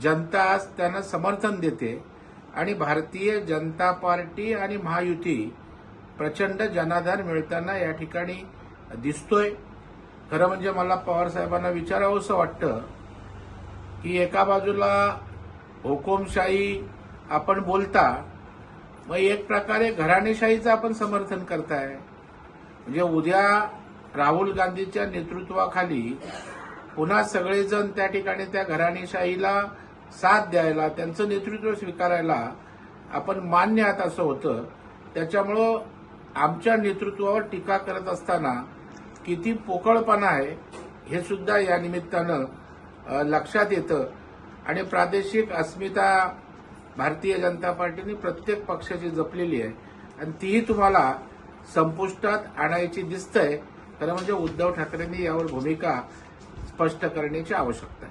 जनता आज त्यांना समर्थन देते आणि भारतीय जनता पार्टी आणि महायुती प्रचंड जनाधार मिळताना या ठिकाणी दिसतोय. खरं म्हणजे मला पवार साहेबांना विचारावंसं वाटतं की एका बाजूला हुकुमशाही आपण बोलता, मग एक प्रकारे घराणेशाहीचं आपण समर्थन करताय. म्हणजे उद्या राहुल गांधीच्या नेतृत्वाखाली पुन्हा सगळेजण त्या ठिकाणी त्या घराणेशाहीला साथ द्यायला, त्यांचं नेतृत्व स्वीकारायला आपण मान्य आहात असं होतं. त्याच्यामुळं आमच्या नेतृत्वावर टीका करत असताना किती पोकळपणा आहे हे सुद्धा या निमित्तानं लक्षात येतं. आणि प्रादेशिक अस्मिता भारतीय जनता पार्टीने प्रत्येक पक्षाची जपलेली आहे आणि तीही तुम्हाला संपुष्टात आणायची दिसतंय. खरं म्हणजे उद्धव ठाकरेंनी यावर भूमिका स्पष्ट करण्याची आवश्यकता आहे.